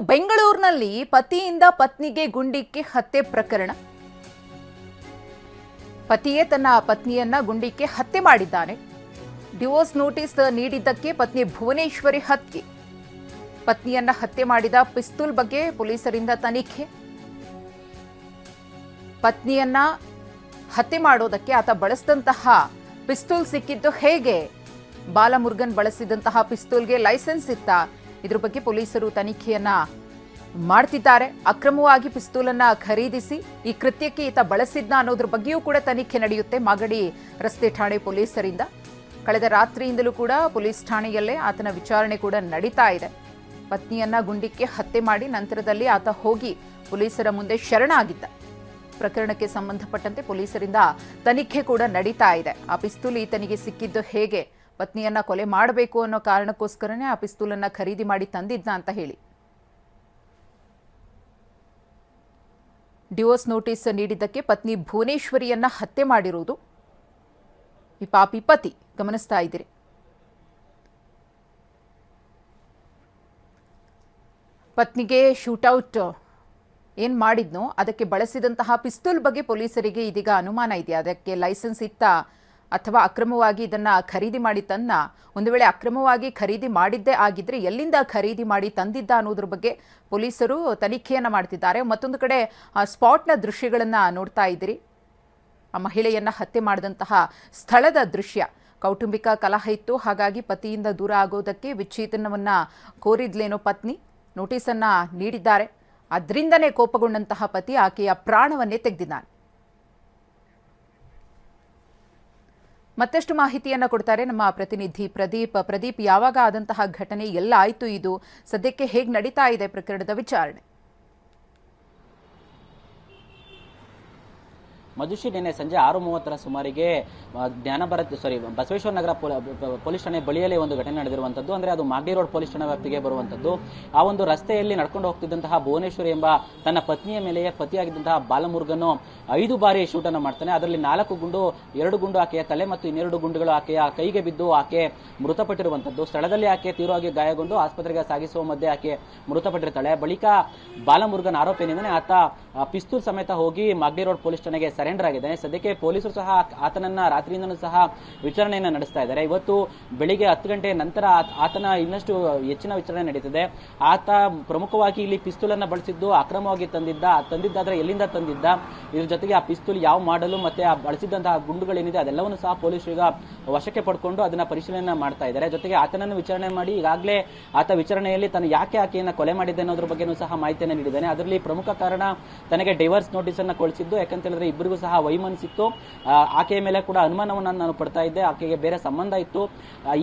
ಬೆಂಗಳೂರಿನಲ್ಲಿ ಪತಿಯಿಂದ ಪತ್ನಿಗೆ ಗುಂಡಿಕ್ಕಿ ಹತ್ಯೆ ಪ್ರಕರಣ. ಪತಿಯೇ ತನ್ನ ಪತ್ನಿಯನ್ನ ಗುಂಡಿಕ್ಕಿ ಹತ್ಯೆ ಮಾಡಿದ್ದಾನೆ. ಡಿವೋರ್ಸ್ ನೋಟಿಸ್ ನೀಡಿದ್ದಕ್ಕೆ ಪತ್ನಿ ಭುವನೇಶ್ವರಿ ಹತ್ಯೆ. ಪತ್ನಿಯನ್ನ ಹತ್ಯೆ ಮಾಡಿದ ಪಿಸ್ತೂಲ್ ಬಗ್ಗೆ ಪೊಲೀಸರಿಂದ ತನಿಖೆ. ಪತ್ನಿಯನ್ನ ಹತ್ಯೆ ಮಾಡೋದಕ್ಕೆ ಆತ ಬಳಸಿದಂತಹ ಪಿಸ್ತೂಲ್ ಸಿಕ್ಕಿದ್ದು ಹೇಗೆ? ಬಾಲಮುರುಗನ್ ಬಳಸಿದಂತಹ ಪಿಸ್ತೂಲ್ಗೆ ಲೈಸೆನ್ಸ್ ಇತ್ತಾ? ಇದ್ರ ಬಗ್ಗೆ ಪೊಲೀಸರು ತನಿಖೆಯನ್ನ ಮಾಡ್ತಿದ್ದಾರೆ. ಅಕ್ರಮವಾಗಿ ಪಿಸ್ತೂಲನ್ನ ಖರೀದಿಸಿ ಈ ಕೃತ್ಯಕ್ಕೆ ಈತ ಬಳಸಿದ್ನ ಅನ್ನೋದ್ರ ಬಗ್ಗೆಯೂ ಕೂಡ ತನಿಖೆ ನಡೆಯುತ್ತೆ ಮಾಗಡಿ ರಸ್ತೆ ಠಾಣೆ ಪೊಲೀಸರಿಂದ. ಕಳೆದ ರಾತ್ರಿಯಿಂದಲೂ ಕೂಡ ಪೊಲೀಸ್ ಠಾಣೆಯಲ್ಲೇ ಆತನ ವಿಚಾರಣೆ ಕೂಡ ನಡೀತಾ ಇದೆ. ಪತ್ನಿಯನ್ನ ಗುಂಡಿಕ್ಕಿ ಹತ್ಯೆ ಮಾಡಿ ನಂತರದಲ್ಲಿ ಆತ ಹೋಗಿ ಪೊಲೀಸರ ಮುಂದೆ ಶರಣಾಗಿದ್ದ. ಪ್ರಕರಣಕ್ಕೆ ಸಂಬಂಧಪಟ್ಟಂತೆ ಪೊಲೀಸರಿಂದ ತನಿಖೆ ಕೂಡ ನಡೀತಾ ಇದೆ. ಆ ಪಿಸ್ತೂಲ್ ಈತನಿಗೆ ಸಿಕ್ಕಿದ್ದು ಹೇಗೆ? ಪತ್ನಿಯನ್ನ ಕೊಲೆ ಮಾಡಬೇಕು ಅನ್ನೋ ಕಾರಣಕ್ಕೋಸ್ಕರನೇ ಆ ಪಿಸ್ತೂಲನ್ನ ಖರೀದಿ ಮಾಡಿ ತಂದಿದ್ದ ಅಂತ ಹೇಳಿ ಡಿವೋರ್ಸ್ ನೋಟಿಸ್ ನೀಡಿದ್ದಕ್ಕೆ ಪತ್ನಿ ಭುವನೇಶ್ವರಿಯನ್ನ ಹತ್ಯೆ ಮಾಡಿರುವುದು ಈ ಪಾಪಿ ಪತಿ. ಗಮನಿಸ್ತಾ ಇದ್ದೀರಿ. ಪತ್ನಿಗೆ ಶೂಟೌಟ್ ಏನ್ ಮಾಡಿದ್ನೋ ಅದಕ್ಕೆ ಬಳಸಿದಂತಹ ಪಿಸ್ತೂಲ್ ಬಗ್ಗೆ ಪೊಲೀಸರಿಗೆ ಇದೀಗ ಅನುಮಾನ ಇದೆ. ಅದಕ್ಕೆ ಲೈಸೆನ್ಸ್ ಇತ್ತಾ ಅಥವಾ ಅಕ್ರಮವಾಗಿ ಇದನ್ನ ಖರೀದಿ ಮಾಡಿ ತನ್ನ? ಒಂದು ವೇಳೆ ಅಕ್ರಮವಾಗಿ ಖರೀದಿ ಮಾಡಿದ್ದೇ ಆಗಿದ್ರೆ ಎಲ್ಲಿಂದ ಖರೀದಿ ಮಾಡಿ ತಂದಿದ್ದ ಅನ್ನೋದ್ರ ಬಗ್ಗೆ ಪೊಲೀಸರು ತನಿಖೆಯನ್ನ ಮಾಡ್ತಿದ್ದಾರೆ. ಮತ್ತೊಂದು ಕಡೆ ಸ್ಪಾಟ್ನ ದೃಶ್ಯಗಳನ್ನ ನೋಡ್ತಾ ಇದ್ದೀರಿ. ಆ ಮಹಿಳೆಯನ್ನ ಹತ್ಯೆ ಮಾಡಿದಂತಹ ಸ್ಥಳದ ದೃಶ್ಯ. ಕೌಟುಂಬಿಕ ಕಲಹ ಇತ್ತು, ಹಾಗಾಗಿ ಪತಿಯಿಂದ ದೂರ ಆಗೋದಕ್ಕೆ ವಿಚ್ಛೇದನವನ್ನ ಕೋರಿದ್ಲೇನೋ ಪತ್ನಿ. ನೋಟಿಸನ್ನ ನೀಡಿದ್ದಾರೆ. ಅದರಿಂದನೇ ಕೋಪಗೊಂಡಂತಹ ಪತಿ ಆಕೆಯ ಪ್ರಾಣವನ್ನೇ ತೆಗೆದಿದ್ದಾನೆ. ಮತ್ತಷ್ಟು ಮಾಹಿತಿಯನ್ನ ಕೊಡ್ತಾರೆ ನಮ್ಮ ಪ್ರತಿನಿಧಿ ಪ್ರದೀಪ್, ಯಾವಾಗ ಆದಂತಹ ಘಟನೆ, ಎಲ್ಲ ಆಯ್ತು ಇದು? ಸದ್ಯಕ್ಕೆ ಹೇಗೆ ನಡೀತಾ ಇದೆ ಪ್ರಕರಣದ ವಿಚಾರಣೆ? ಮಧುಶ್ರೀ, ನಿನ್ನೆ ಸಂಜೆ 6:30 ಸುಮಾರಿಗೆ ಬಸವೇಶ್ವರ ನಗರ ಪೊಲೀಸ್ ಠಾಣೆ ಬಳಿಯಲ್ಲಿ ಒಂದು ಘಟನೆ ನಡೆದಿರುವಂತದ್ದು. ಅಂದ್ರೆ ಅದು ಮಾಗಡಿ ರೋಡ್ ಪೊಲೀಸ್ ಠಾಣೆ ವ್ಯಾಪ್ತಿಗೆ ಬರುವಂತದ್ದು. ಆ ಒಂದು ರಸ್ತೆಯಲ್ಲಿ ನಡ್ಕೊಂಡು ಹೋಗ್ತಿದ್ದಂತಹ ಭುವನೇಶ್ವರಿ ಎಂಬ ತನ್ನ ಪತ್ನಿಯ ಮೇಲೆಯೇ ಪತಿಯಾಗಿದ್ದಂತಹ ಬಾಲಮುರುಗನ್ 5 ಬಾರಿ ಶೂಟ್ ಅನ್ನು ಮಾಡ್ತಾನೆ. ಅದರಲ್ಲಿ 4 ಗುಂಡು, 2 ಗುಂಡು ಆಕೆಯ ತಲೆ ಮತ್ತು 2 ಗುಂಡುಗಳು ಆಕೆಯ ಕೈಗೆ ಬಿದ್ದು ಆಕೆ ಮೃತಪಟ್ಟಿರುವಂತದ್ದು. ಸ್ಥಳದಲ್ಲಿ ಆಕೆ ತೀವ್ರವಾಗಿ ಗಾಯಗೊಂಡು ಆಸ್ಪತ್ರೆಗೆ ಸಾಗಿಸುವ ಮಧ್ಯೆ ಆಕೆ ಮೃತಪಟ್ಟಿರ್ತಾಳೆ. ಬಳಿಕ ಬಾಲಮುರುಗನ್ ಆರೋಪಿಯಿಂದನೇ ಆತ ಪಿಸ್ತೂಲ್ ಸಮೇತ ಹೋಗಿ ಮಾಗಡಿ ರೋಡ್ ಪೊಲೀಸ್ ಠಾಣೆಗೆ ಸರೆಂಡರ್ ಆಗಿದ್ದಾನೆ. ಸದ್ಯಕ್ಕೆ ಪೊಲೀಸರು ಸಹ ಆತನನ್ನ ರಾತ್ರಿಯಿಂದಲೂ ಸಹ ವಿಚಾರಣೆಯನ್ನ ನಡೆಸ್ತಾ ಇದ್ದಾರೆ. ಇವತ್ತು ಬೆಳಿಗ್ಗೆ 10 ಗಂಟೆ ನಂತರ ಆತನ ಇನ್ನಷ್ಟು ಹೆಚ್ಚಿನ ವಿಚಾರಣೆ ನಡೀತಿದೆ. ಆತ ಪ್ರಮುಖವಾಗಿ ಇಲ್ಲಿ ಪಿಸ್ತೂಲ್ ಅನ್ನ ಬಳಸಿದ್ದು ಅಕ್ರಮವಾಗಿ ತಂದಿದ್ದಾದ್ರೆ ಎಲ್ಲಿಂದ ತಂದಿದ್ದ, ಇದ್ರ ಜೊತೆಗೆ ಆ ಪಿಸ್ತೂಲ್ ಯಾವ ಮಾಡಲು ಮತ್ತೆ ಆ ಬಳಸಿದಂತಹ ಗುಂಡುಗಳೇನಿದೆ ಅದೆಲ್ಲವನ್ನು ಸಹ ಪೊಲೀಸರು ಈಗ ವಶಕ್ಕೆ ಪಡ್ಕೊಂಡು ಅದನ್ನ ಪರಿಶೀಲನೆ ಮಾಡ್ತಾ ಇದ್ದಾರೆ. ಜೊತೆಗೆ ಆತನನ್ನು ವಿಚಾರಣೆ ಮಾಡಿ ಈಗಾಗಲೇ ಆತ ವಿಚಾರಣೆಯಲ್ಲಿ ತಾನು ಯಾಕೆ ಆಕೆಯನ್ನ ಕೊಲೆ ಮಾಡಿದ್ದೆ ಅನ್ನೋದ್ರ ಬಗ್ಗೆನೂ ಸಹ ಮಾಹಿತಿಯನ್ನು ನೀಡಿದ್ದಾನೆ. ಅದರಲ್ಲಿ ಪ್ರಮುಖ ಕಾರಣ ತನಗೆ ಡೈವರ್ಸ್ ನೋಟಿಸ್ ಅನ್ನ ಕಳಿಸಿದ್ದು. ಯಾಕಂತ ಹೇಳಿದ್ರೆ ಇಬ್ಬರಿಗೂ ಸಹ ವೈಮನಸ್ಸಿತ್ತು. ಆಕೆಯ ಮೇಲೆ ಕೂಡ ಅನುಮಾನವನ್ನು ನಾನು ಪಡ್ತಾ ಇದ್ದೆ. ಆಕೆಗೆ ಬೇರೆ ಸಂಬಂಧ ಇತ್ತು,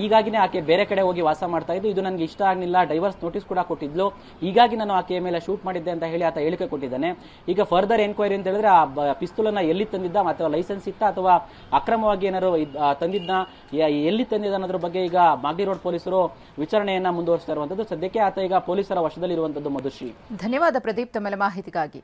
ಹೀಗಾಗಿನೇ ಆಕೆ ಬೇರೆ ಕಡೆ ಹೋಗಿ ವಾಸ ಮಾಡ್ತಾ ಇದ್ದು. ಇದು ನನಗೆ ಇಷ್ಟ ಆಗಲಿಲ್ಲ, ಡೈವರ್ಸ್ ನೋಟಿಸ್ ಕೂಡ ಕೊಟ್ಟಿದ್ಲು, ಹೀಗಾಗಿ ನಾನು ಆಕೆಯ ಮೇಲೆ ಶೂಟ್ ಮಾಡಿದ್ದೆ ಅಂತ ಹೇಳಿ ಆತ ಹೇಳಿಕೆ ಕೊಟ್ಟಿದ್ದಾನೆ. ಈಗ ಫರ್ದರ್ ಎನ್ಕ್ವೈರಿ ಅಂತ ಹೇಳಿದ್ರೆ ಆ ಪಿಸ್ತೂಲ್ ಅನ್ನ ಎಲ್ಲಿ ತಂದಿದ್ದ, ಅಥವಾ ಲೈಸೆನ್ಸ್ ಇತ್ತ ಅಥವಾ ಅಕ್ರಮವಾಗಿ ಏನಾದ್ರು ತಂದಿದ್ನ, ಎಲ್ಲಿ ತಂದಿದ್ದ ಅನ್ನೋದ್ರ ಬಗ್ಗೆ ಈಗ ಮಾಗಡಿ ರೋಡ್ ಪೊಲೀಸರು ವಿಚಾರಣೆಯನ್ನ ಮುಂದುವರಿಸ್ತಾ ಇರುವಂತದ್ದು. ಸದ್ಯಕ್ಕೆ ಆತ ಈಗ ಪೊಲೀಸರ ವಶದಲ್ಲಿರುವಂತದ್ದು. ಮಧುಶ್ರೀ, ಧನ್ಯವಾದ ಪ್ರದೀಪ್ ತಮ್ಮ ಮಾಹಿತಿಗಾಗಿ.